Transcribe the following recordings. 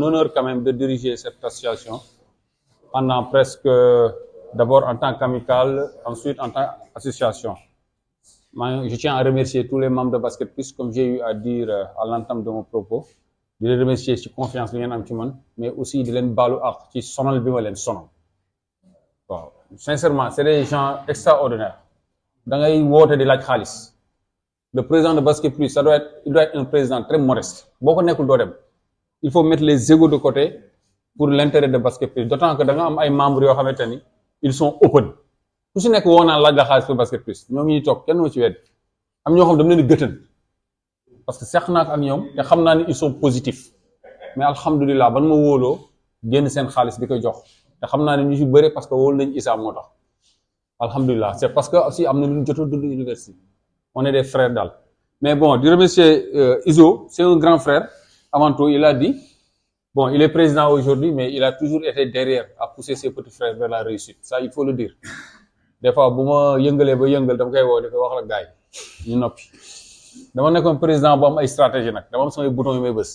un honneur quand même de diriger cette association pendant presque, d'abord en tant qu'amicale, ensuite en tant qu'association. Je tiens à remercier tous les membres de Basket Plus, comme j'ai eu à dire à l'entame de mon propos, de les remercier ci confiance bi ngeen am ci man, mais aussi di leen baalu ak ci sonal bi ma leen sonal. Waaw sincèrement c'est des gens extraordinaires da ngay woote di laaj xaalis. Le président de Basket Plus il doit être un président très modeste boo ko nekkul doo dem. Il faut mettre les égos de côté pour l'intérêt de Basket Plus, d'autant que da nga am ay membres yoo xamante ni ils sont open ku si nekk woo naa laaj la xaalis pour Basket Plus ñoo ngi toog kenn moo ci wedd am ñoo xam dama leen di gëtën parce que seq naa ko ak ñoom te xam naa ni ils sont positifs mais alhamdulilah ban ma wóoloo génn seen xaalis di ko jox te xam naa ne ñu ci bëre parce que wóolu nañu Issa moo tax alhamdulilah c'est parce que aussi am na lu ñu jotoo dund université on est des frères daal. Mais bon, de remercier Iso, c'est un grand frère avant tout. Il a dit, bon, il est président aujourd'hui, mais il a toujours été derrière à pousser ses petits frères vers la réussite. Ça, il faut le dire. Des fois, bu ma yëngalee ba yëngal dama koy woo di ko wax la gars yi ñu noppi dama nekkoon président bu am ay stratégie nag dama am samay boutons yu may bës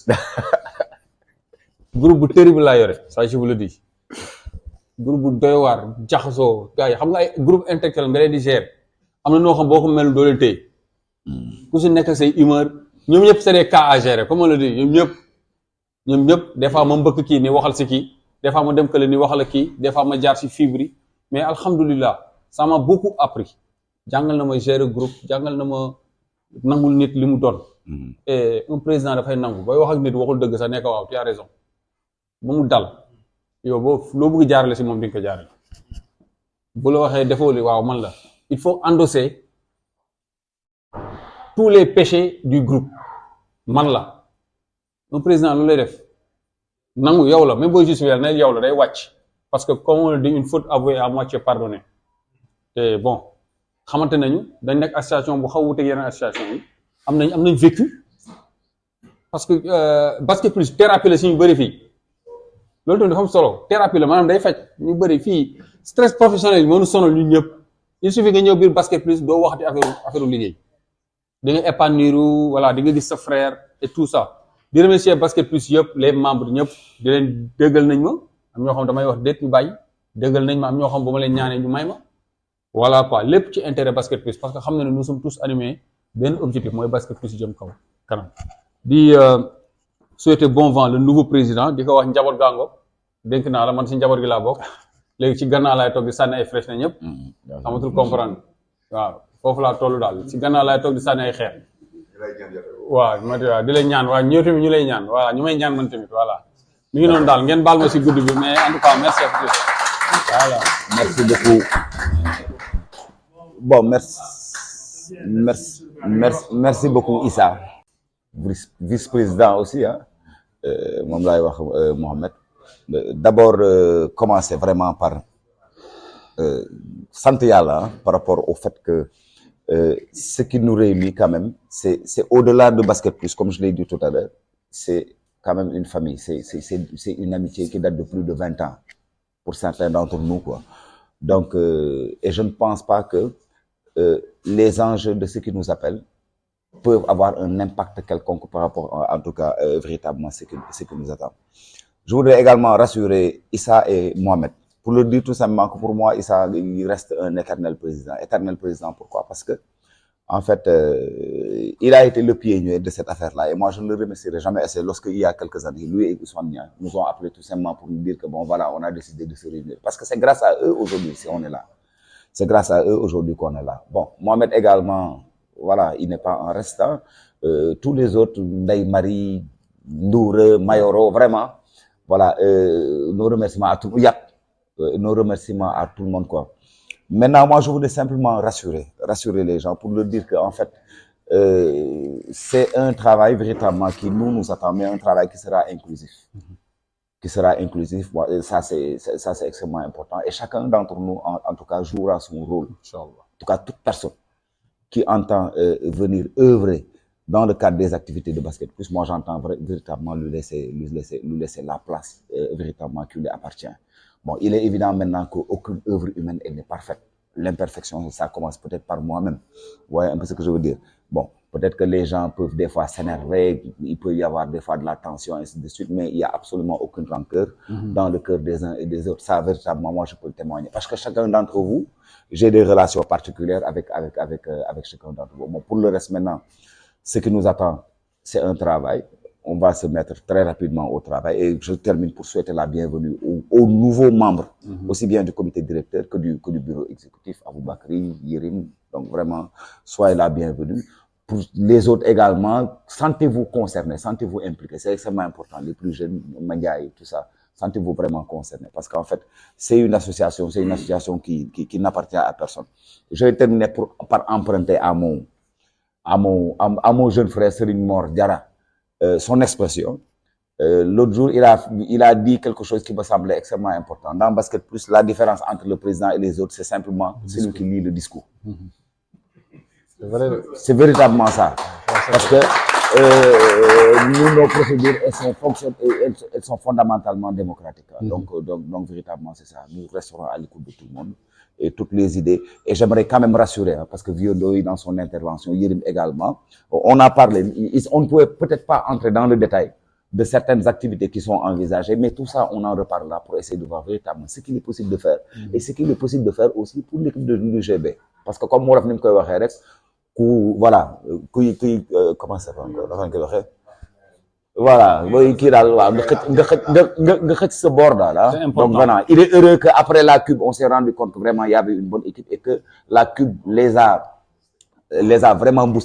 groupe bu terrible laa yore ça je vous le dis groupe bu doy waar jaxasoo gars yi xam nga ay groupe intellectuel nga leen di gérer am na noo xam boo ko mel doo leen téye ku si nekk say humeur ñoom ñëpp c'est des cas à gérer comme on le dit ñoom ñëpp des fois ma mbëkk kii ni waxal si kii des fois ma dem kële ni waxal kii des fois ma jaar si fibre yi mais alhamdulilah ça m'a beaucoup appris jàngal na ma gérer groupe jàngal na ma nangul nit li mu doon et un président dafay nangu booy wax ak nit waxul dëgg sax nekk waaw tu as raison ba mu dal yow boo loo bëgg jaarale si moom di nga ko jaarale bu la waxee defoo li waaw man la il faut endosser tous les péchés du groupe man la un président lu lay def nangu yow la même booy justifier ne yow la day wàcc parce que comme on dit une faute avouée à moitié pardonnée te bon xamante nañu dañ nekk association bu xaw a wuteeg yeneen association yi am nañ vécu parce que Basket Plus thérapie la si ñu bëri fii loolu tamit dafa am solo thérapie la maanaam day faj ñu bëri fii stress professionnel yi moo ñu sonal ñun ñëpp il suffit nga ñëw biir Basket Plus doo waxati affaire liggéey di nga épanouir voilà di nga gis sa frère et tout ça di remercier Basket Plus yëpp les membres ñëpp di leen déggal nañ ma am ñoo xam damay wax déet ñu bàyyi déggal nañ ma am ñoo xam ba ma leen ñaanee ñu may ma voilà quoi lépp ci intérêt Basket Plus parce que xam na ne nous sommes tous animés benn objectif mooy Basket Plus jëm kaw kanam di souhaiter bon vent le nouveau président di ko wax njaboot gaango dénk naa la man si njaboot gi laa bokk léegi ci gannaaw laay toog di sànni ay flèche na ñëpp xamatul comprendre waaw foofu laa toll daal si gannaaw laay toog di sànni ay xeer waaw ma di lay ñaan waaw ñëw tamit ñu lay ñaan voilà ñu may ñaan man tamit voilà mi ngi noonu daal ngeen baal ma si guddi bi mais en tout cas merci à tous voilà merci beaucoup bon merci beaucoup Issa vice-président aussi hein moom laay wax Mohamed d'abord commencer vraiment par sant yàlla par rapport au fait que ce qui nous réunit quand même c'est au-delà de Basket Plus comme je l'ai dit tout à l'heure c'est quand même une famille c'est une amitié qui date de plus de 20 ans pour certains d'entre nous quoi donc et je ne pense pas que les enjeux de ceux qui nous appellent peuvent avoir un impact quelconque par rapport en tout cas véritablement ce qui nous attend. Je voudrais également rassurer Issa et Mohamed pour leur dire tout simplement que pour moi Issa il reste un éternel président pourquoi parce que en fait il a été le pionnier de cette affaire-là et moi je ne le remercierai jamais assez lorsque il y a quelques années lui et Ousmane Niang nous ont appelé tout simplement pour nous dire que bon voilà on a décidé de se réunir parce que c'est grâce à eux aujourd'hui si on est là c'est grâce à eux aujourd'hui qu'on est là bon Mohamed également voilà il n'est pas en restant tous les autres Ndeye Marie Ndoure Mayoro vraiment voilà nos remerciements à tout le monde quoi maintenant moi je voudrais simplement rassurer les gens pour leur dire que en fait c'est un travail véritablement qui nous attend mais un travail qui sera inclusif bon, et ça c'est extrêmement important et chacun d'entre nous en tout cas jouera son rôle Inch'Allah. En tout cas toute personne qui entend venir œuvrer dans le cadre des activités de Basket Plus moi j'entends véritablement lui laisser la place véritablement qui lui appartient bon il est évident maintenant qu'aucune œuvre humaine elle n'est parfaite l'imperfection ça commence peut-être par moi-même vous voyez un peu ce que je veux dire bon Peut-être que les gens peuvent des fois s'énerver, il peut y avoir des fois de la tension, ainsi de suite, mais il n'y a absolument aucune rancœur dans le cœur des uns et des autres. Ça, véritablement, moi, je peux le témoigner. Parce que chacun d'entre vous, j'ai des relations particulières avec chacun d'entre vous. Bon, pour le reste, maintenant, ce qui nous attend, c'est un travail. On va se mettre très rapidement au travail. Et je termine pour souhaiter la bienvenue aux nouveaux membres, aussi bien du comité directeur que du bureau exécutif, Aboubakri, Yirim. Donc vraiment, soyez la bienvenue. Pour les autres également, sentez-vous concernés, sentez-vous impliqués. C'est extrêmement important. Les plus jeunes, Mandia et tout ça, sentez-vous vraiment concernés. Parce qu'en fait, c'est une association qui n'appartient à personne. Je vais terminer par emprunter à mon jeune frère Serine Mor Diara, son expression. L'autre jour, il a dit quelque chose qui me semblait extrêmement important. Dans Basket Plus, la différence entre le président et les autres, c'est simplement celui qui lit le discours. C'est véritablement ça. Parce que nous, nos procédures, elles sont fondamentalement démocratiques. Donc, véritablement, c'est ça. Nous resterons à l'écoute de tout le monde et toutes les idées. Et j'aimerais quand même rassurer, parce que Viodoy, dans son intervention, Yirim également, on a parlé, on ne pouvait peut-être pas entrer dans le détail de certaines activités qui sont envisagées, mais tout ça, on en reparlera pour essayer de voir véritablement ce qu'il est possible de faire. Et ce qu'il est possible de faire aussi pour l'équipe de l'UGB. Parce que comme moi, je l'ai dit, voilà, comment ça va, voilà, ce bord là. Donc voilà, il est heureux qu'après la Cube, on s'est rendu compte que vraiment il y avait une bonne équipe et que la Cube les a vraiment boostés.